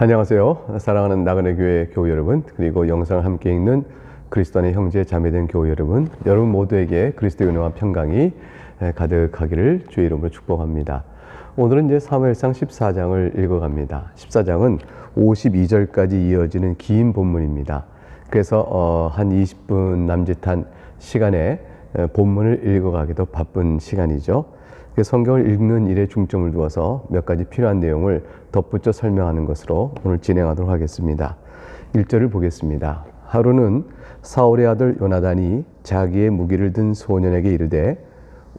안녕하세요. 사랑하는 나그네 교회 교우 여러분, 그리고 영상을 함께 읽는 그리스도 안의 형제 자매된 교우 여러분 모두에게 그리스도의 은혜와 평강이 가득하기를 주의 이름으로 축복합니다. 오늘은 이제 사무엘상 14장을 읽어갑니다. 14장은 52절까지 이어지는 긴 본문입니다. 그래서 한 20분 남짓한 시간에 본문을 읽어가기도 바쁜 시간이죠. 성경을 읽는 일에 중점을 두어서 몇 가지 필요한 내용을 덧붙여 설명하는 것으로 오늘 진행하도록 하겠습니다. 1절을 보겠습니다. 하루는 사울의 아들 요나단이 자기의 무기를 든 소년에게 이르되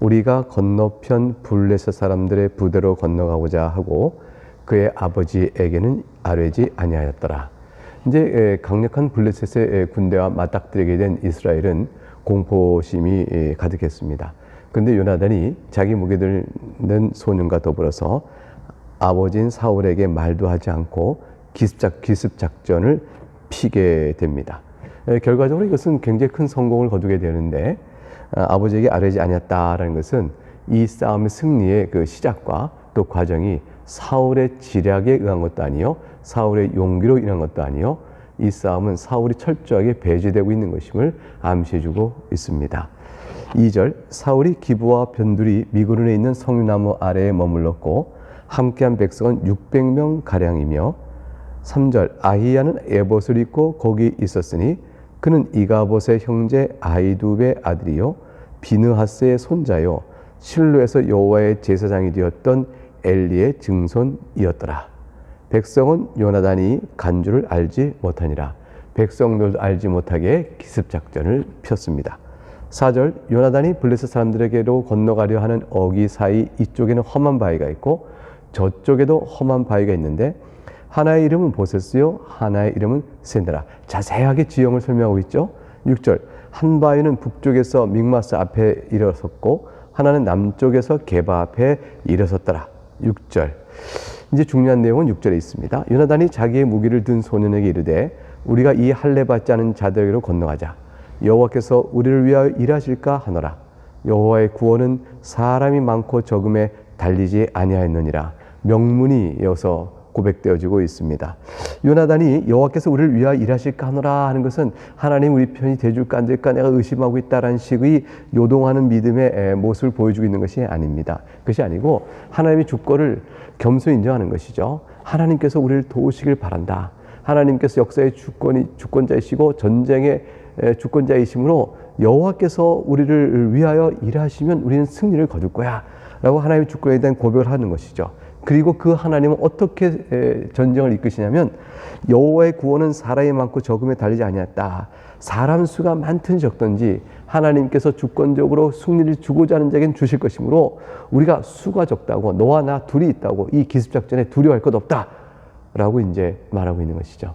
우리가 건너편 블레셋 사람들의 부대로 건너가고자 하고 그의 아버지에게는 아뢰지 아니하였더라. 이제 강력한 블레셋의 군대와 맞닥뜨리게 된 이스라엘은 공포심이 가득했습니다. 그런데 요나단이 자기 무기를 든 소년과 더불어서 아버지인 사울에게 말도 하지 않고 기습작전을 피게 됩니다. 결과적으로 이것은 굉장히 큰 성공을 거두게 되는데 아버지에게 아뢰지 아니었다라는 것은 이 싸움의 승리의 그 시작과 또 과정이 사울의 지략에 의한 것도 아니요, 사울의 용기로 인한 것도 아니요, 이 싸움은 사울이 철저하게 배제되고 있는 것임을 암시해주고 있습니다. 2절, 사울이 기브와 변두리 미그론에 있는 성류나무 아래에 머물렀고 함께한 백성은 600명 가량이며 3절, 아히야는 에봇을 입고 거기 있었으니 그는 이가봇의 형제 아히두베의 아들이요 비느하스의 손자요 실로에서 여호와의 제사장이 되었던 엘리의 증손이었더라. 백성은 요나단이 간 줄을 알지 못하니라. 백성들도 알지 못하게 기습작전을 폈습니다. 4절, 요나단이 블레셋 사람들에게로 건너가려 하는 어기 사이 이쪽에는 험한 바위가 있고 저쪽에도 험한 바위가 있는데 하나의 이름은 보세스요 하나의 이름은 센드라. 자세하게 지형을 설명하고 있죠. 6절, 한 바위는 북쪽에서 믹마스 앞에 일어섰고 하나는 남쪽에서 게바 앞에 일어섰더라. 6절, 이제 중요한 내용은 6절에 있습니다. 요나단이 자기의 무기를 든 소년에게 이르되 우리가 이 할례 받지 않은 자들에게로 건너가자. 여호와께서 우리를 위하여 일하실까 하노라. 여호와의 구원은 사람이 많고 적음에 달리지 아니하였느니라. 명문이 이어서 고백되어지고 있습니다. 요나단이 여호와께서 우리를 위하여 일하실까 하노라 하는 것은 하나님 우리 편이 돼줄까 안 될까 내가 의심하고 있다라는 식의 요동하는 믿음의 모습을 보여주고 있는 것이 아닙니다. 그것이 아니고 하나님의 주권을 겸손히 인정하는 것이죠. 하나님께서 우리를 도우시길 바란다. 하나님께서 역사의 주권자이시고 전쟁의 주권자이시므로 여호와께서 우리를 위하여 일하시면 우리는 승리를 거둘 거야 라고 하나님의 주권에 대한 고백을 하는 것이죠. 그리고 그 하나님은 어떻게 전쟁을 이끄시냐면 여호와의 구원은 사람이 많고 적음에 달리지 아니었다. 사람 수가 많든지 적든지 하나님께서 주권적으로 승리를 주고자 하는 자에게는 주실 것이므로 우리가 수가 적다고 너와 나 둘이 있다고 이 기습작전에 두려워할 것 없다 라고 이제 말하고 있는 것이죠.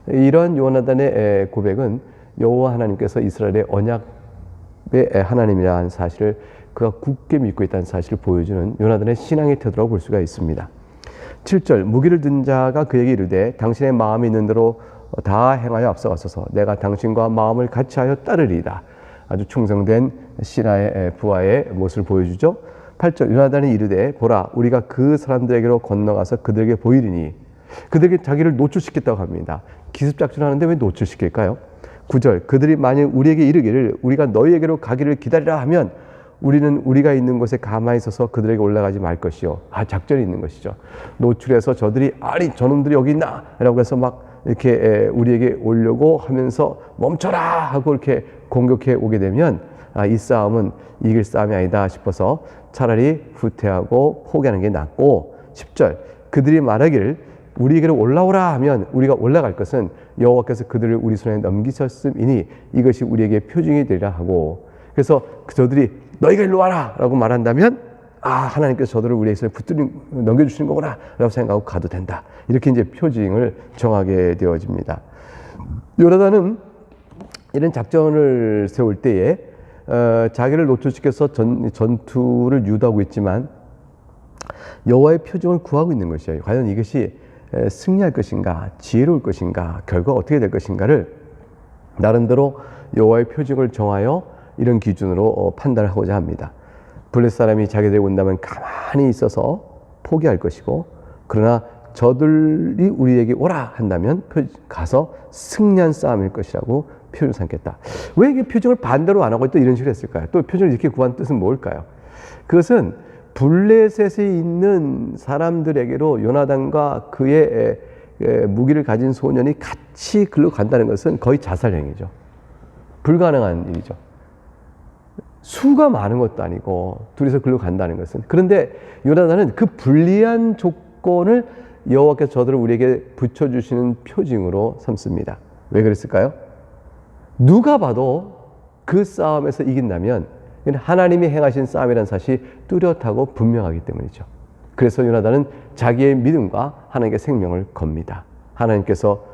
이런 요나단의 고백은 여호와 하나님께서 이스라엘의 언약의 하나님이라는 사실을 그가 굳게 믿고 있다는 사실을 보여주는 요나단의 신앙의 태도라고 볼 수가 있습니다. 7절, 무기를 든 자가 그에게 이르되 당신의 마음이 있는 대로 다 행하여 앞서가소서. 내가 당신과 마음을 같이 하여 따르리이다. 아주 충성된 신하의 부하의 모습을 보여주죠. 8절, 요나단이 이르되 보라 우리가 그 사람들에게로 건너가서 그들에게 보이리니. 그들에게 자기를 노출시켰다고 합니다. 기습작전하는데 왜 노출시킬까요? 9절, 그들이 만일 우리에게 이르기를 우리가 너희에게로 가기를 기다리라 하면 우리는 우리가 있는 곳에 가만히 있어서 그들에게 올라가지 말 것이요. 작전이 있는 것이죠. 노출해서 저들이 아니 저놈들이 여기 있나 라고 해서 막 이렇게 우리에게 오려고 하면서 멈춰라 하고 이렇게 공격해 오게 되면 이 싸움은 이길 싸움이 아니다 싶어서 차라리 후퇴하고 포기하는 게 낫고, 10절, 그들이 말하기를 우리에게로 올라오라 하면 우리가 올라갈 것은 여호와께서 그들을 우리 손에 넘기셨음이니 이것이 우리에게 표징이 되리라 하고, 그래서 저들이 너희가 일로 와라 라고 말한다면 하나님께서 저들을 우리의 손에 넘겨주시는 거구나 라고 생각하고 가도 된다. 이렇게 이제 표징을 정하게 되어집니다. 요나단은 이런 작전을 세울 때에 자기를 노출시켜서 전투를 유도하고 있지만 여호와의 표징을 구하고 있는 것이에요. 과연 이것이 승리할 것인가, 지혜로울 것인가, 결과가 어떻게 될 것인가를 나름대로 여호와의 표징을 정하여 이런 기준으로 판단을 하고자 합니다. 블레셋 사람이 자기들에게 온다면 가만히 있어서 포기할 것이고, 그러나 저들이 우리에게 오라 한다면 가서 승리한 싸움일 것이라고 표준을 삼겠다. 왜 이게 표준을 반대로 안 하고 또 이런 식으로 했을까요? 또 표준을 이렇게 구한 뜻은 뭘까요? 그것은 블레셋에 있는 사람들에게로 요나단과 그의 무기를 가진 소년이 같이 글로 간다는 것은 거의 자살행위죠. 불가능한 일이죠. 수가 많은 것도 아니고 둘이서 글로 간다는 것은. 그런데 요나단은 그 불리한 조건을 여호와께서 저들을 우리에게 붙여주시는 표징으로 삼습니다. 왜 그랬을까요? 누가 봐도 그 싸움에서 이긴다면 하나님이 행하신 싸움이라는 사실이 뚜렷하고 분명하기 때문이죠. 그래서 요나단은 자기의 믿음과 하나님께 생명을 겁니다. 하나님께서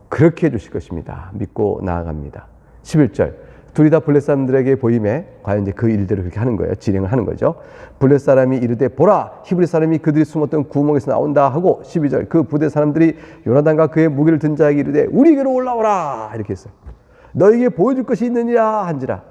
그렇게 해주실 것입니다. 믿고 나아갑니다. 11절 둘이 다 블레셋 사람들에게 보임에 과연 이제 그 일대로 그렇게 하는 거예요. 진행을 하는 거죠. 블레셋 사람이 이르되 보라 히브리 사람이 그들이 숨었던 구멍에서 나온다 하고 12절 그 부대 사람들이 요나단과 그의 무기를 든 자에게 이르되 우리에게로 올라오라 이렇게 했어요. 너에게 보여줄 것이 있느니라 한지라.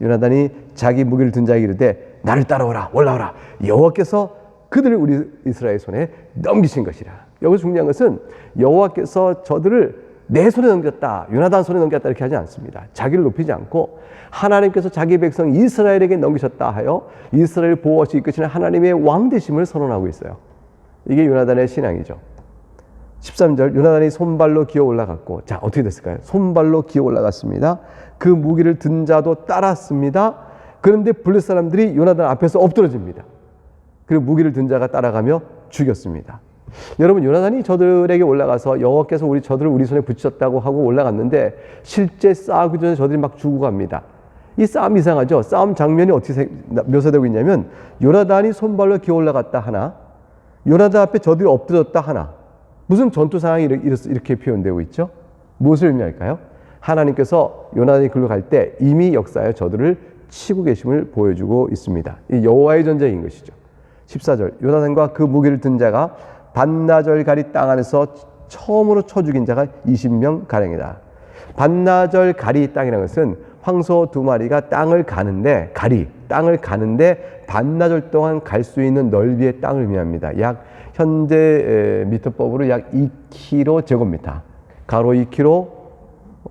요나단이 자기 무기를 든 자에게 이르되 나를 따라오라 올라오라 여호와께서 그들을 우리 이스라엘 손에 넘기신 것이라. 여기서 중요한 것은 여호와께서 저들을 내 손에 넘겼다, 요나단 손에 넘겼다 이렇게 하지 않습니다. 자기를 높이지 않고 하나님께서 자기 백성 이스라엘에게 넘기셨다 하여 이스라엘을 보호할 수 이끄시는 하나님의 왕 되심을 선언하고 있어요. 이게 요나단의 신앙이죠. 13절 요나단이 손발로 기어 올라갔고 자 어떻게 됐을까요? 손발로 기어 올라갔습니다. 그 무기를 든 자도 따랐습니다. 그런데 블레셋 사람들이 요나단 앞에서 엎드러집니다. 그리고 무기를 든 자가 따라가며 죽였습니다. 여러분 요나단이 저들에게 올라가서 여호와께서 저들을 우리 손에 붙이셨다고 하고 올라갔는데 실제 싸우기 전에 저들이 막 죽고 갑니다. 이 싸움 이상하죠? 싸움 장면이 어떻게 묘사되고 있냐면 요나단이 손발로 기어 올라갔다 하나 요나단 앞에 저들이 엎드렸다 하나 무슨 전투 상황이 이렇게 표현되고 있죠? 무엇을 의미할까요? 하나님께서 요나단이 글로 갈 때 이미 역사에 저들을 치고 계심을 보여주고 있습니다. 이 여호와의 전쟁인 것이죠. 14절 요나단과 그 무기를 든 자가 반나절 가리 땅 안에서 처음으로 쳐 죽인 자가 20명 가량이다. 반나절 가리 땅이라는 것은 황소 2마리가 땅을 가는데 땅을 가는데 반나절 동안 갈 수 있는 넓이의 땅을 의미합니다. 약 현재 미터법으로 약 2km 제곱미터, 가로 2km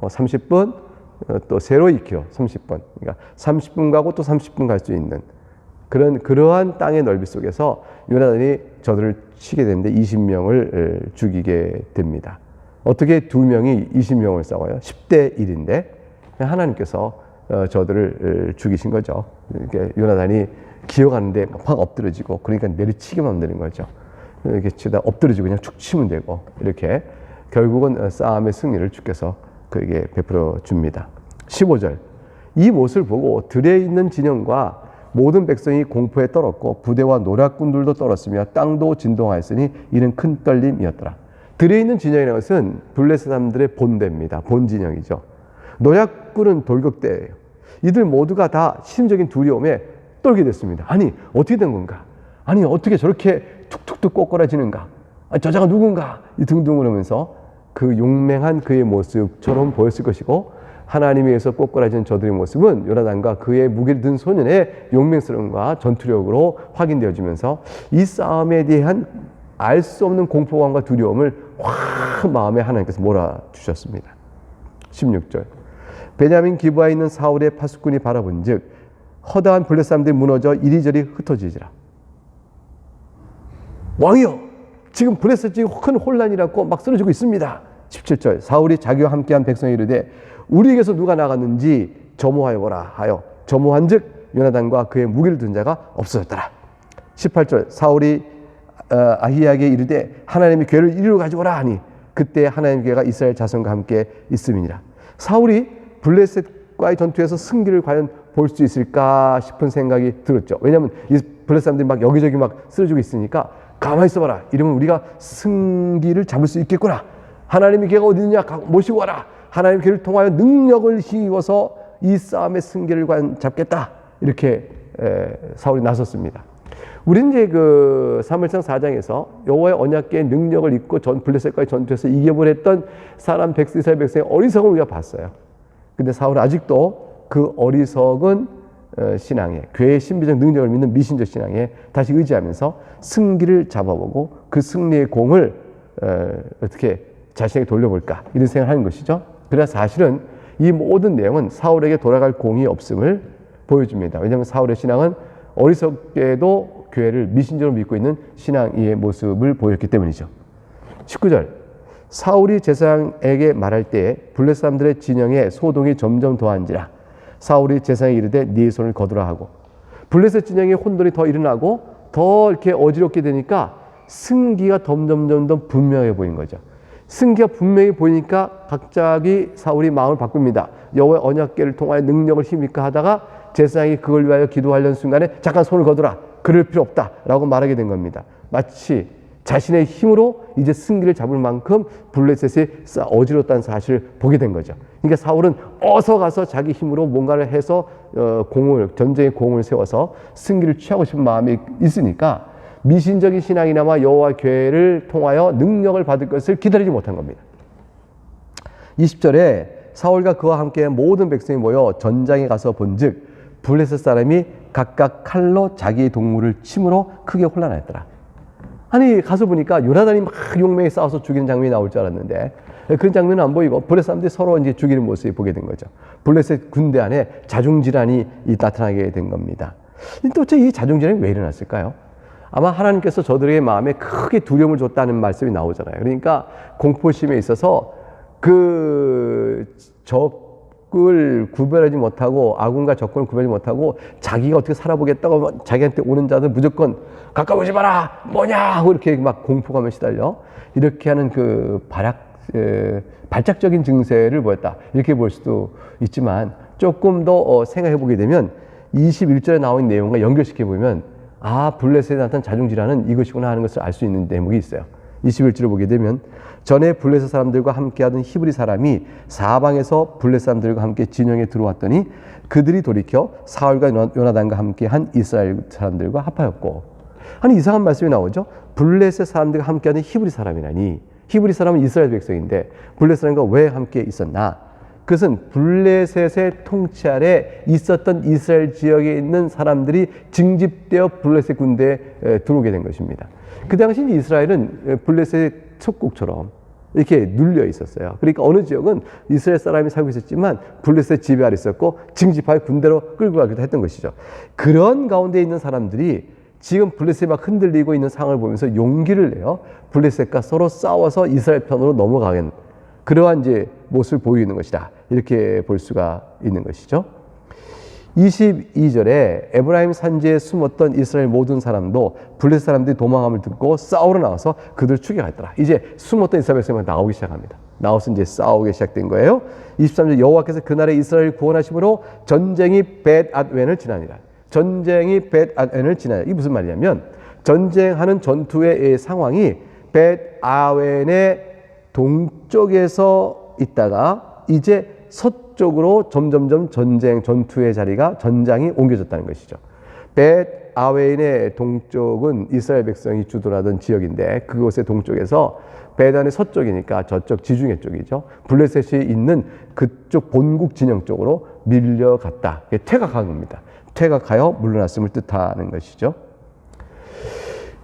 30분, 또 세로 2km 30분. 그러니까 30분 가고 또 30분 갈 수 있는 그러한 땅의 넓이 속에서 요나단이 저들을 치게 되는데 20명을 죽이게 됩니다. 어떻게 2명이 20명을 싸워요? 10대 1인데 하나님께서 저들을 죽이신 거죠. 이렇게 요나단이 기어가는데 막 엎드러지고 그러니까 내리치기만 하면 되는 거죠. 이렇게 치다 엎드러지고 그냥 축 치면 되고 이렇게 결국은 싸움의 승리를 주께서 그에게 베풀어 줍니다. 15절 이 모습을 보고 들에 있는 진영과 모든 백성이 공포에 떨었고 부대와 노략군들도 떨었으며 땅도 진동하였으니 이는 큰 떨림이었더라. 들에 있는 진영이라는 것은 블레셋 사람들의 본대입니다. 본 진영이죠. 노략군은 돌격대예요. 이들 모두가 다 심적인 두려움에 떨게 됐습니다. 아니 어떻게 된 건가? 아니 어떻게 저렇게 툭툭툭 꼬꾸라지는가? 저자가 누군가? 등등을 하면서 그 용맹한 그의 모습처럼 보였을 것이고 하나님에 의해서 꼬꾸라진 저들의 모습은 요나단과 그의 무기를 든 소년의 용맹스러움과 전투력으로 확인되어지면서 이 싸움에 대한 알 수 없는 공포감과 두려움을 확 마음에 하나님께서 몰아주셨습니다. 16절 베냐민 기브아에 있는 사울의 파수꾼이 바라본 즉 허다한 블레셋 사람들이 무너져 이리저리 흩어지지라. 왕이여 지금 블레셋 지금 큰 혼란이라고 막 쓰러지고 있습니다. 17절 사울이 자기와 함께한 백성이 이르되 우리에게서 누가 나갔는지 점호하여 보라 하여 점호한 즉 요나단과 그의 무기를 든 자가 없어졌더라. 18절 사울이 아히야에게 이르되 하나님의 괴를 이리로 가져오라 하니 그때 하나님의 괴가 이스라엘 자손과 함께 있음이니라. 사울이 블레셋과의 전투에서 승기를 과연 볼 수 있을까 싶은 생각이 들었죠. 왜냐하면 이 블레셋 사람들이 막 여기저기 막 쓰러지고 있으니까 가만히 있어봐라. 이러면 우리가 승기를 잡을 수 있겠구나. 하나님의 괴가 어디 있느냐 모시고 와라. 하나님의 괴를 통하여 능력을 힘입어서 이 싸움의 승기를 과연 잡겠다. 이렇게 사울이 나섰습니다. 우리는 이제 그 사무엘상 4장에서 여호와의 언약궤의 능력을 입고 블레셋과의 전투에서 이겨버렸던 이스라엘 백성의 어리석음을 우리가 봤어요. 근데 사울은 아직도 그 어리석은 신앙에, 교회의 신비적 능력을 믿는 미신적 신앙에 다시 의지하면서 승기를 잡아보고 그 승리의 공을 어떻게 자신에게 돌려볼까, 이런 생각을 하는 것이죠. 그러나 사실은 이 모든 내용은 사울에게 돌아갈 공이 없음을 보여줍니다. 왜냐하면 사울의 신앙은 어리석게도 교회를 미신적으로 믿고 있는 신앙의 모습을 보였기 때문이죠. 19절, 사울이 제사장에게 말할 때에 블레셋 사람들의 진영에 소동이 점점 더한지라 사울이 제사장에게 이르되 네 손을 거두라 하고, 블레셋 진영에 혼돈이 더 일어나고 더 이렇게 어지럽게 되니까 승기가 점점 분명해 보인 거죠. 승기가 분명히 보이니까 갑자기 사울이 마음을 바꿉니다. 여호와의 언약궤를 통하여 능력을 힘입까 하다가 제사장이 그걸 위하여 기도하려는 순간에 잠깐 손을 거두라, 그럴 필요 없다 라고 말하게 된 겁니다. 마치 자신의 힘으로 이제 승기를 잡을 만큼 블레셋이 어지럽다는 사실을 보게 된 거죠. 그러니까 사울은 어서 가서 자기 힘으로 뭔가를 해서 전쟁의 공을 세워서 승기를 취하고 싶은 마음이 있으니까 미신적인 신앙이나마 여호와 교회를 통하여 능력을 받을 것을 기다리지 못한 겁니다. 20절에 사울과 그와 함께 모든 백성이 모여 전장에 가서 본즉 블레셋 사람이 각각 칼로 자기의 동물을 침으로 크게 혼란하였더라. 아니 가서 보니까 요나단이 막 용맹히 싸워서 죽이는 장면이 나올 줄 알았는데 그런 장면은 안 보이고 블레셋 사람들이 서로 이제 죽이는 모습을 보게 된 거죠. 블레셋 군대 안에 자중질환이 나타나게 된 겁니다. 도대체 이 자중질환이 왜 일어났을까요? 아마 하나님께서 저들에게 마음에 크게 두려움을 줬다는 말씀이 나오잖아요. 그러니까 공포심에 있어서 그 적을 구별하지 못하고, 아군과 적군을 구별하지 못하고 자기가 어떻게 살아보겠다고 자기한테 오는 자들 무조건 가까우지 마라, 뭐냐 하고 이렇게 막 공포감에 시달려 이렇게 하는 그 발작적인 증세를 보였다, 이렇게 볼 수도 있지만, 조금 더 생각해 보게 되면 21절에 나온 내용과 연결시켜 보면 블레셋에 나타난 자중질환은 이것이구나 하는 것을 알 수 있는 대목이 있어요. 21절을 보게 되면 전에 블레셋 사람들과 함께하던 히브리 사람이 사방에서 블레셋 사람들과 함께 진영에 들어왔더니 그들이 돌이켜 사울과 요나단과 함께한 이스라엘 사람들과 합하였고. 아니 이상한 말씀이 나오죠. 블레셋 사람들과 함께하는 히브리 사람이라니, 히브리 사람은 이스라엘 백성인데 블레셋 사람과 왜 함께 있었나? 그것은 블레셋의 통치 아래 있었던 이스라엘 지역에 있는 사람들이 징집되어 블레셋 군대에 들어오게 된 것입니다. 그 당시 이스라엘은 블레셋의 속국처럼 이렇게 눌려 있었어요. 그러니까 어느 지역은 이스라엘 사람이 살고 있었지만 블레셋 지배 아래 있었고 징집하여 군대로 끌고 가기도 했던 것이죠. 그런 가운데 있는 사람들이 지금 블레셋이 막 흔들리고 있는 상황을 보면서 용기를 내요. 블레셋과 서로 싸워서 이스라엘 편으로 넘어가는 그러한 이제 모습을 보이는 것이다, 이렇게 볼 수가 있는 것이죠. 22절에 에브라임 산지에 숨었던 이스라엘 모든 사람도 블레셋 사람들이 도망함을 듣고 싸우러 나와서 그들 죽여갔더라. 이제 숨었던 이스라엘 백성이 나오기 시작합니다. 나와서 이제 싸우기 시작된 거예요. 23절, 여호와께서 그날에 이스라엘을 구원하심으로 전쟁이 벳앗웬을 지나니라. 전쟁이 벳앗웬을 지나니라. 이게 무슨 말이냐면 전쟁하는 전투의 상황이 벳아웬의 동쪽에서 있다가 이제 서쪽으로 점점점 전투의 자리가 전장이 옮겨졌다는 것이죠. 벳아웬의 동쪽은 이스라엘 백성이 주둔하던 지역인데 그곳의 동쪽에서 벳안의 서쪽이니까 저쪽 지중해 쪽이죠. 블레셋이 있는 그쪽 본국 진영 쪽으로 밀려갔다. 퇴각한 겁니다. 퇴각하여 물러났음을 뜻하는 것이죠.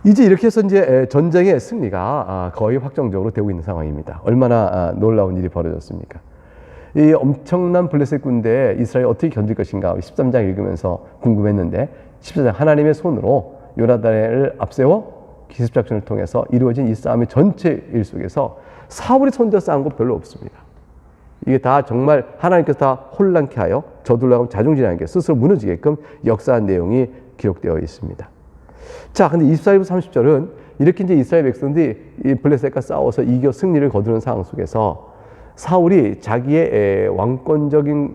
이제 이렇게 해서 이제 전쟁의 승리가 거의 확정적으로 되고 있는 상황입니다. 얼마나 놀라운 일이 벌어졌습니까? 이 엄청난 블레셋 군대에 이스라엘이 어떻게 견딜 것인가 13장 읽으면서 궁금했는데 14장 하나님의 손으로 요나단을 앞세워 기습작전을 통해서 이루어진 이 싸움의 전체 일 속에서 사울이 손대어 싸운 거 별로 없습니다. 이게 다 정말 하나님께서 다 혼란케 하여 저들로 자중질환하는 게 스스로 무너지게끔 역사한 내용이 기록되어 있습니다. 자, 근데 24절부터 30절은 이렇게 이제 이스라엘 백성들이 이 블레셋과 싸워서 이겨 승리를 거두는 상황 속에서 사울이 자기의 왕권적인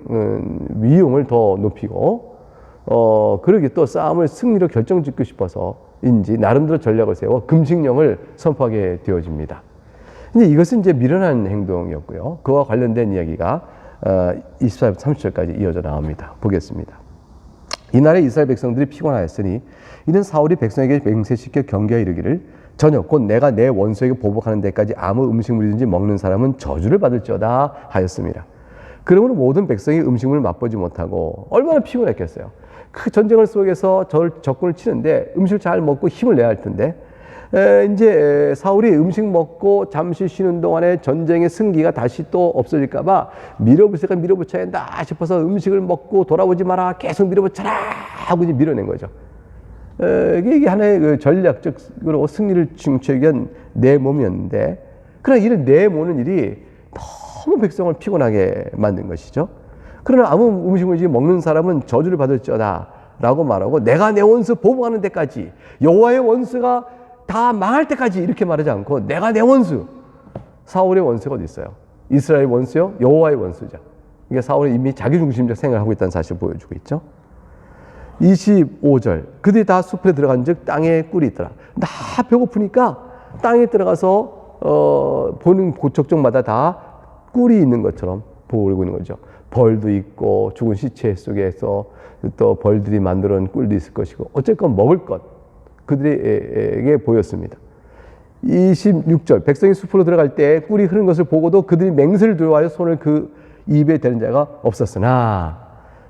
위용을 더 높이고 그러기 또 싸움을 승리로 결정짓고 싶어서인지 나름대로 전략을 세워 금식령을 선포하게 되어집니다. 근데 이것은 이제 미련한 행동이었고요. 그와 관련된 이야기가 24절부터 30절까지 이어져 나옵니다. 보겠습니다. 이날에 이스라엘 백성들이 피곤하였으니 이는 사울이 백성에게 맹세시켜 경계하여 이르기를 저녁 곧 내가 내 원수에게 보복하는 데까지 아무 음식물이든지 먹는 사람은 저주를 받을지어다 하였습니다. 그러므로 모든 백성이 음식물을 맛보지 못하고 얼마나 피곤했겠어요. 그 전쟁을 속에서 적군을 치는데 음식을 잘 먹고 힘을 내야 할 텐데 이제 사울이 음식 먹고 잠시 쉬는 동안에 전쟁의 승기가 다시 또 없어질까 봐 밀어붙여야 한다 싶어서 음식을 먹고 돌아오지 마라 계속 밀어붙여라 하고 이제 밀어낸 거죠. 이게 하나의 그 전략적으로 승리를 중추하기 위한 내몸이었는데, 그러나 이런 내모는 일이 너무 백성을 피곤하게 만든 것이죠. 그러나 아무 음식을 먹는 사람은 저주를 받을지어다 라고 말하고, 내가 내 원수 보복하는 데까지, 여호와의 원수가 다 망할 때까지 이렇게 말하지 않고, 내가 내 원수, 사울의 원수가 어디 있어요? 이스라엘 원수요? 여호와의 원수죠. 그러니까 사울은 이미 자기중심적 생각을 하고 있다는 사실을 보여주고 있죠. 25절, 그들이 다 숲에 들어간 즉 땅에 꿀이 있더라. 다 배고프니까 땅에 들어가서 보는 적적마다 다 꿀이 있는 것처럼 보이고 있는 거죠. 벌도 있고 죽은 시체 속에서 또 벌들이 만들어 놓은 꿀도 있을 것이고, 어쨌건 먹을 것 그들에게 보였습니다. 26절, 백성이 숲으로 들어갈 때 꿀이 흐르는 것을 보고도 그들이 맹세를 두려워하여 손을 그 입에 대는 자가 없었으나.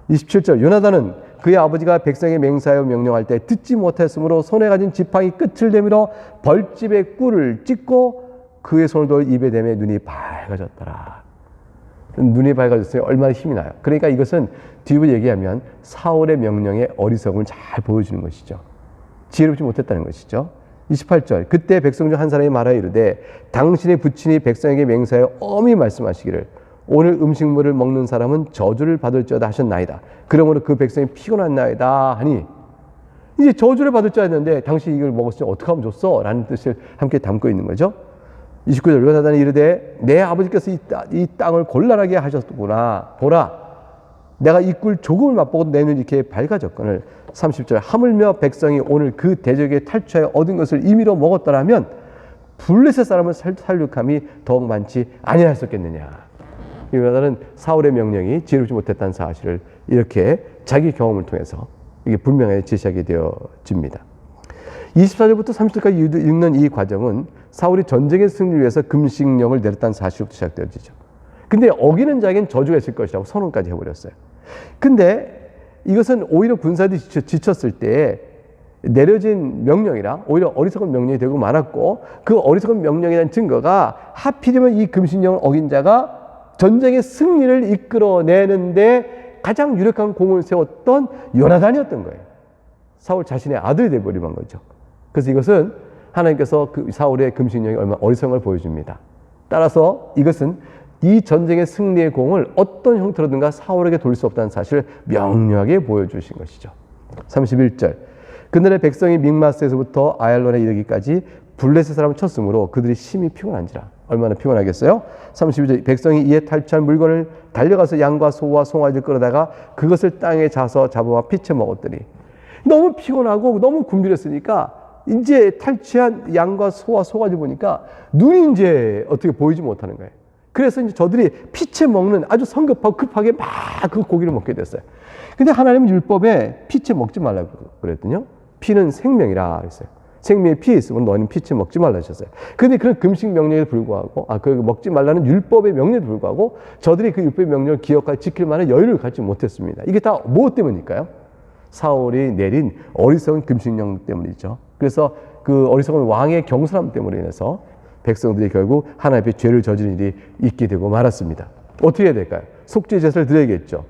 27절, 요나단은 그의 아버지가 백성에게 맹세하여 명령할 때 듣지 못했으므로 손에 가진 지팡이 끝을 내밀어 벌집에 꿀을 찍고 그의 손을 돌 입에 대매 눈이 밝아졌더라. 눈이 밝아졌어요. 얼마나 힘이 나요. 그러니까 이것은 뒤로 얘기하면 사울의 명령에 어리석음을 잘 보여주는 것이죠. 지혜롭지 못했다는 것이죠. 28절, 그때 백성 중 한 사람이 말하여 이르되 당신의 부친이 백성에게 맹세하여 엄히 말씀하시기를 오늘 음식물을 먹는 사람은 저주를 받을지어다 하셨나이다. 그러므로 그 백성이 피곤한나이다 하니, 이제 저주를 받을 줄 알았는데 당신이 이걸 먹었으니 어떻게 하면 좋소? 라는 뜻을 함께 담고 있는 거죠. 29절, 요나단이 이르되 내 아버지께서 이 땅을 곤란하게 하셨구나. 보라, 내가 이 꿀 조금을 맛보고 내 눈이 이렇게 밝아졌거늘. 30절, 하물며 백성이 오늘 그 대적에 탈취하여 얻은 것을 임의로 먹었더라면 블레셋 사람을 살육함이 더욱 많지 아니하였겠느냐. 요나단은 사울의 명령이 지혜롭지 못했다는 사실을 이렇게 자기 경험을 통해서 이게 분명하게 제시하게 되어집니다. 24절부터 30절까지 읽는 이 과정은 사울이 전쟁의 승리를 위해서 금식령을 내렸다는 사실부터 시작되어지죠. 근데 어기는 자에겐 저주가 있을 것이라고 선언까지 해버렸어요. 근데 이것은 오히려 군사들이 지쳤을 때 내려진 명령이라 오히려 어리석은 명령이 되고 말았고, 그 어리석은 명령에 대한 증거가 하필이면 이 금식령을 어긴 자가 전쟁의 승리를 이끌어내는데 가장 유력한 공을 세웠던 요나단이었던 거예요. 사울 자신의 아들이 되어버리는 거죠. 그래서 이것은 하나님께서 그 사울의 금식령이 얼마나 어리석은 걸 보여줍니다. 따라서 이것은 이 전쟁의 승리의 공을 어떤 형태로든가 사울에게 돌릴 수 없다는 사실을 명료하게 보여주신 것이죠. 31절, 그날의 백성이 믹마스에서부터 아얄론에 이르기까지 블레셋 사람을 쳤으므로 그들이 심히 피곤한지라. 얼마나 피곤하겠어요? 32절, 백성이 이에 탈취한 물건을 달려가서 양과 소와 송아지를 끌어다가 그것을 땅에 자서 잡아와 피쳐 먹었더니, 너무 피곤하고 너무 굶주렸으니까 이제 탈취한 양과 소와 송아지 보니까 눈이 이제 어떻게 보이지 못하는 거예요. 그래서 이제 저들이 피쳐 먹는 아주 성급하고 급하게 막 그 고기를 먹게 됐어요. 근데 하나님은 율법에 피쳐 먹지 말라고 그랬더니요, 피는 생명이라 그랬어요. 생명의 피에 있으면 너희는 피치 먹지 말라 하셨어요. 그런데 그런 금식 명령에도 불구하고, 그 먹지 말라는 율법의 명령에도 불구하고 저들이 그 율법의 명령을 기억하고 지킬 만한 여유를 갖지 못했습니다. 이게 다 무엇 때문일까요? 사울이 내린 어리석은 금식령 때문이죠. 그래서 그 어리석은 왕의 경솔함 때문에 인해서 백성들이 결국 하나님 앞에 죄를 저지른 일이 있게 되고 말았습니다. 어떻게 해야 될까요? 속죄 제사를 드려야겠죠.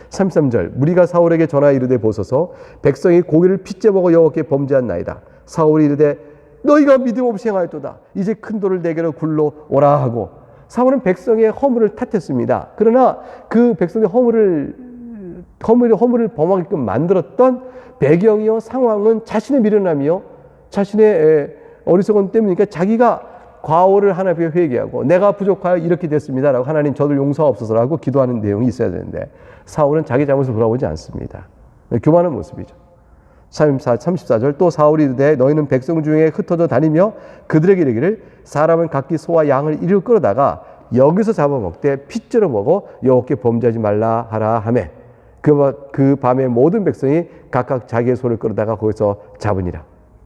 33절, 무리가 사울에게 전하여 이르되 보소서, 백성이 고기를 핏째 먹어 여호와께 범죄한나이다. 사울이 이르되 너희가 믿음 없이 행하였도다. 이제 큰 돌을 내게로 굴러 오라 하고, 사울은 백성의 허물을 탓했습니다. 그러나 그 백성의 허물을 범하게끔 만들었던 배경이요 상황은 자신의 미련함이요 자신의 어리석음 때문이니까 자기가 과오를 하나님 앞에 회개하고 내가 부족하여 이렇게 됐습니다라고 하나님 저를 용서하옵소서라고 기도하는 내용이 있어야 되는데, 사울은 자기 잘못을 돌아보지 않습니다. 교만한 모습이죠. 34절, 또 사울이 이르되 너희는 백성 중에 흩어져 다니며 그들에게 이르기를 사람은 각기 소와 양을 이리로 끌어다가 여기서 잡아먹되 핏째로 먹어 여호와께 범죄하지 말라 하라 하매 그 밤에 모든 백성이 각각 자기의 소를 끌어다가 거기서 잡으니라.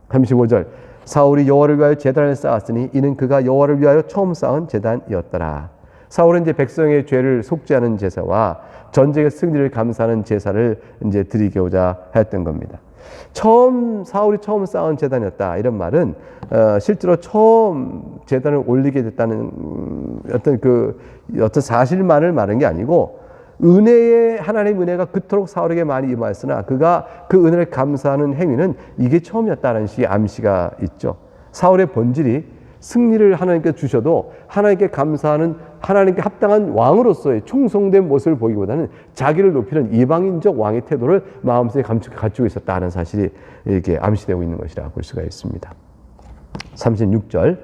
35절, 사울이 여호와를 위하여 제단을 쌓았으니 이는 그가 여호와를 위하여 처음 쌓은 제단이었더라. 사울은 이제 백성의 죄를 속죄하는 제사와 전쟁의 승리를 감사하는 제사를 이제 드리고자 했던 겁니다. 사울이 처음 쌓은 제단이었다. 이런 말은 실제로 처음 제단을 올리게 됐다는 어떤 사실만을 말한 게 아니고 하나님의 은혜가 그토록 사울에게 많이 임하였으나 그가 그 은혜를 감사하는 행위는 이게 처음이었다는 식의 암시가 있죠. 사울의 본질이 승리를 하나님께 주셔도 하나님께 감사하는 하나님께 합당한 왕으로서의 충성된 모습을 보이기보다는 자기를 높이는 이방인적 왕의 태도를 마음속에 갖추고 있었다는 사실이 이렇게 암시되고 있는 것이라 볼 수가 있습니다. 36절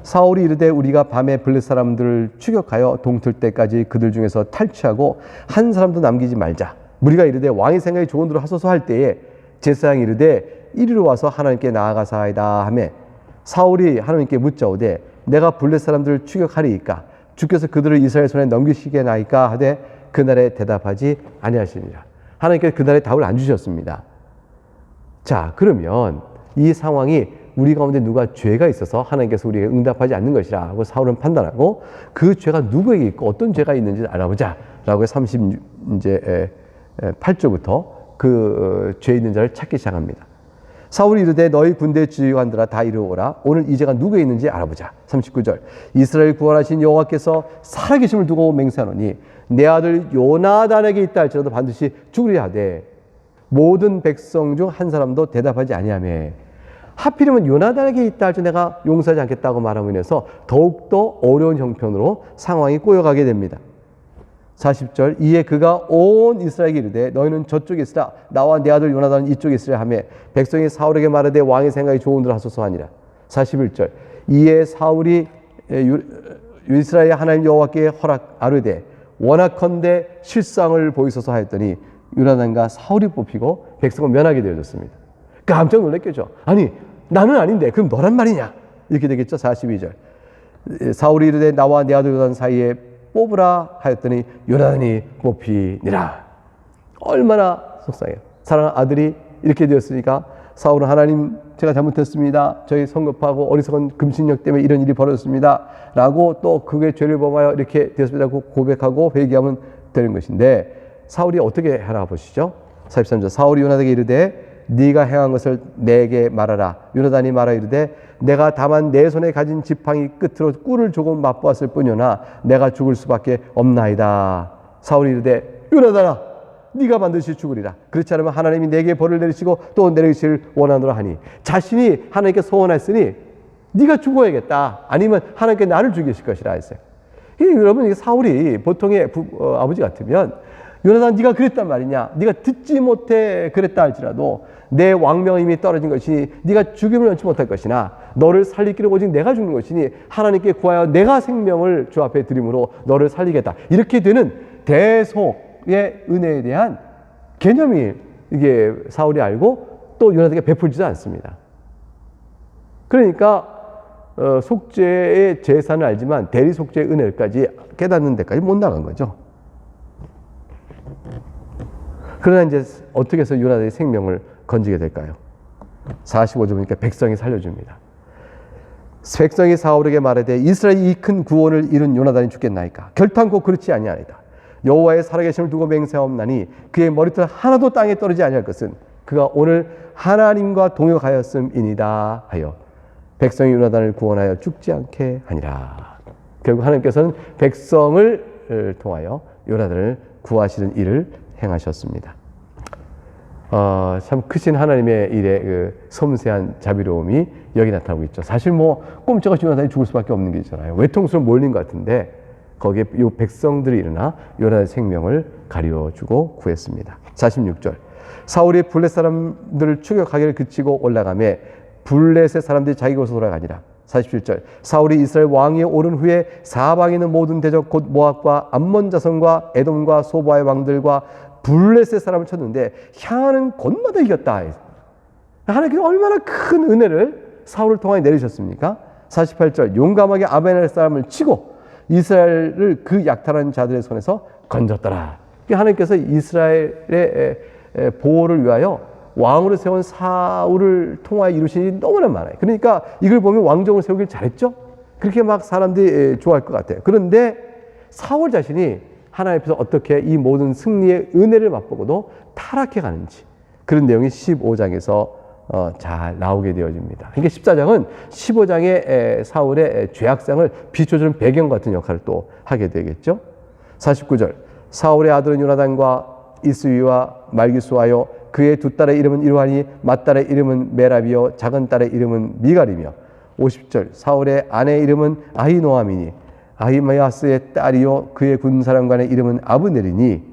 사울이 이르되 우리가 밤에 블레셋 사람들을 추격하여 동틀 때까지 그들 중에서 탈취하고 한 사람도 남기지 말자. 무리가 이르되 왕의 생각이 좋은 대로 하소서 할 때에 제사장이 이르되 이리로 와서 하나님께 나아가사이다 하매 사울이 하나님께 묻자오되 내가 블레셋 사람들을 추격하리이까 주께서 그들을 이스라엘 손에 넘기시겠나이까 하되 그날에 대답하지 아니하시니라. 하나님께서 그날에 답을 안 주셨습니다. 자, 그러면 이 상황이 우리 가운데 누가 죄가 있어서 하나님께서 우리에게 응답하지 않는 것이라 하고 사울은 판단하고 그 죄가 누구에게 있고 어떤 죄가 있는지 알아보자 라고 38절부터 그 죄 있는 자를 찾기 시작합니다. 사울이 이르되 너희 군대 지휘관들아 다 이르오라. 오늘 이 죄가 누구에 있는지 알아보자. 39절 이스라엘 구원하신 여호와께서 살아계심을 두고 맹세하노니 내 아들 요나단에게 있다 할지라도 반드시 죽으리라 하되 모든 백성 중 한 사람도 대답하지 아니하며 하필이면 요나단에게 있다 할지 내가 용서하지 않겠다고 말함으로 인해서 더욱더 어려운 형편으로 상황이 꼬여가게 됩니다. 40절 이에 그가 온 이스라엘에게 이르되 너희는 저쪽에 있으라 나와 내 아들 요나단은 이쪽에 있으라 하며 백성이 사울에게 말하되 왕의 생각이 좋은 대로 하소서 하니라. 41절 이에 사울이 이스라엘 하나님 여호와께 아뢰되 원하건대 실상을 보이소서 하였더니 요나단과 사울이 뽑히고 백성은 면하게 되어졌습니다. 깜짝 놀랐겠죠. 아니 나는 아닌데 그럼 너란 말이냐 이렇게 되겠죠. 42절 사울이 이르되 나와 내 아들 요나단 사이에 뽑으라 하였더니 요나단이 뽑히니라. 얼마나 속상해요. 사랑하는 아들이 이렇게 되었으니까 사울은 하나님 제가 잘못했습니다. 저희 성급하고 어리석은 금신력 때문에 이런 일이 벌어졌습니다. 라고 또 그의 죄를 범하여 이렇게 되었습니다고 고백하고 회개하면 되는 것인데 사울이 어떻게 하나 보시죠. 43절 사울이 요나단에게 이르되 네가 행한 것을 내게 말하라. 요나단이 말하 이르되 내가 다만 내 손에 가진 지팡이 끝으로 꿀을 조금 맛보았을 뿐이나 내가 죽을 수밖에 없나이다. 사울이 이르되 요나단아 네가 반드시 죽으리라. 그렇지 않으면 하나님이 내게 벌을 내리시고 또 내리실 원하노라 하니 자신이 하나님께 소원했으니 네가 죽어야겠다. 아니면 하나님께 나를 죽이실 것이라 했어요. 여러분 이게 사울이 보통의 아버지 같으면 요나단 네가 그랬단 말이냐. 네가 듣지 못해 그랬다 할지라도 내 왕명의 힘이 떨어진 것이니 네가 죽임을 면치 못할 것이나 너를 살릴 길은 오직 내가 죽는 것이니 하나님께 구하여 내가 생명을 주 앞에 드림으로 너를 살리겠다. 이렇게 되는 대속의 은혜에 대한 개념이 이게 사울이 알고 또 요나단에게 베풀지도 않습니다. 그러니까 속죄의 제사는 알지만 대리 속죄의 은혜까지 깨닫는 데까지 못 나간 거죠. 그러나 이제 어떻게 해서 요나단의 생명을 건지게 될까요? 45절 보니까 백성이 살려줍니다. 백성이 사울에게 말하되 이스라엘이 이 큰 구원을 이룬 요나단이 죽겠나이까? 결탄코 그렇지 아니하리다. 여호와의 살아계심을 두고 맹세하옵나니 그의 머리털 하나도 땅에 떨어지지 아니할 것은 그가 오늘 하나님과 동역하였음이니이다 하여 백성이 요나단을 구원하여 죽지 않게 하니라. 결국 하나님께서는 백성을 통하여 요나단을 구하시는 일을 행하셨습니다. 참 크신 하나님의 일에 그 섬세한 자비로움이 여기 나타나고 있죠. 사실 뭐 꼼짝없이 요나단이 죽을 수밖에 없는 게 있잖아요. 외통수로 몰린 것 같은데 거기에 이 백성들이 일어나 요나단의 생명을 가리워주고 구했습니다. 46절 사울이 블레셋 사람들을 추격하기를 그치고 올라가매 블레셋 사람들이 자기 곳으로 돌아가니라. 47절 사울이 이스라엘 왕위에 오른 후에 사방에 있는 모든 대적 곧 모압과 암몬 자손과 에돔과 소바의 왕들과 블레셋 사람을 쳤는데 향하는 곳마다 이겼다. 하나님께서 얼마나 큰 은혜를 사울을 통하여 내리셨습니까? 48절 용감하게 아벤의 사람을 치고 이스라엘을 그 약탈한 자들의 손에서 건졌더라. 하나님께서 이스라엘의 보호를 위하여 왕으로 세운 사울을 통하여 이루신 일이 너무나 많아요. 그러니까 이걸 보면 왕정을 세우길 잘했죠? 그렇게 막 사람들이 좋아할 것 같아요. 그런데 사울 자신이 하나님 앞에서 어떻게 이 모든 승리의 은혜를 맛보고도 타락해 가는지 그런 내용이 15장에서 잘 나오게 되어집니다. 그러니까 14장은 15장의 사울의 죄악상을 비춰주는 배경 같은 역할을 또 하게 되겠죠. 49절 사울의 아들은 요나단과 이스위와 말기수하여 그의 두 딸의 이름은 이루하니 맏딸의 이름은 메라비요 작은 딸의 이름은 미갈이며 50절 사울의 아내의 이름은 아히노아미니 아히마야스의 딸이요 그의 군사령관의 이름은 아브넬이니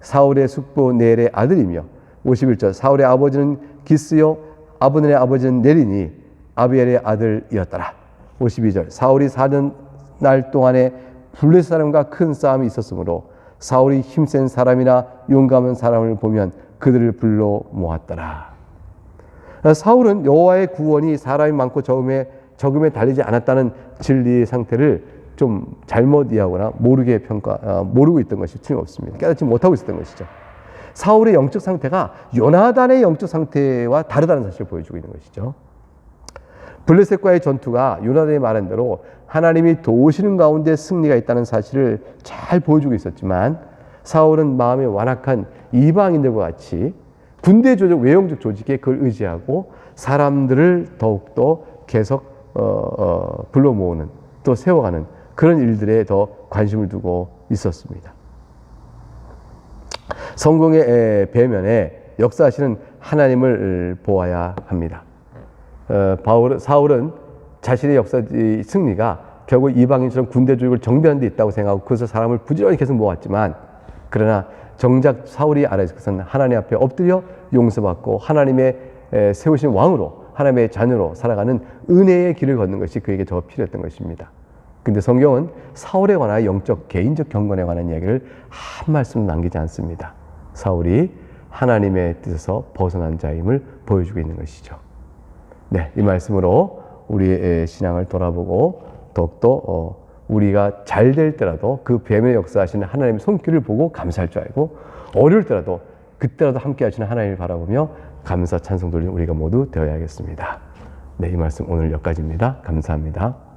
사울의 숙부 넬의 아들이며 51절 사울의 아버지는 기스요 아브넬의 아버지는 넬이니 아비엘의 아들이었더라. 52절 사울이 사는 날 동안에 블레셋 사람과 큰 싸움이 있었으므로 사울이 힘센 사람이나 용감한 사람을 보면 그들을 불러 모았더라. 사울은 여호와의 구원이 사람이 많고 적음에 달리지 않았다는 진리의 상태를 좀 잘못 이해하거나 모르고 있던 것이 틀림없습니다. 깨닫지 못하고 있었던 것이죠. 사울의 영적 상태가 요나단의 영적 상태와 다르다는 사실을 보여주고 있는 것이죠. 블레셋과의 전투가 요나단이 말한 대로 하나님이 도우시는 가운데 승리가 있다는 사실을 잘 보여주고 있었지만 사울은 마음이 완악한 이방인들과 같이 군대 조직, 외형적 조직에 그걸 의지하고 사람들을 더욱더 계속 불러 모으는 또 세워가는 그런 일들에 더 관심을 두고 있었습니다. 성공의 배면에 역사하시는 하나님을 보아야 합니다. 사울은 자신의 역사의 승리가 결국 이방인처럼 군대 조직을 정비하는 데 있다고 생각하고 그것을 사람을 부지런히 계속 모았지만 그러나 정작 사울이 알아야 할 것은 하나님 앞에 엎드려 용서받고 하나님의 세우신 왕으로 하나님의 자녀로 살아가는 은혜의 길을 걷는 것이 그에게 더 필요했던 것입니다. 근데 성경은 사울에 관한 영적 개인적 경건에 관한 이야기를 한 말씀 남기지 않습니다. 사울이 하나님의 뜻에서 벗어난 자임을 보여주고 있는 것이죠. 네, 이 말씀으로 우리의 신앙을 돌아보고 더욱더 우리가 잘 될 때라도 그 배면에 역사하시는 하나님의 손길을 보고 감사할 줄 알고 어려울 때라도 그때라도 함께 하시는 하나님을 바라보며 감사 찬송 돌리는 우리가 모두 되어야겠습니다. 네, 이 말씀 오늘 여기까지입니다. 감사합니다.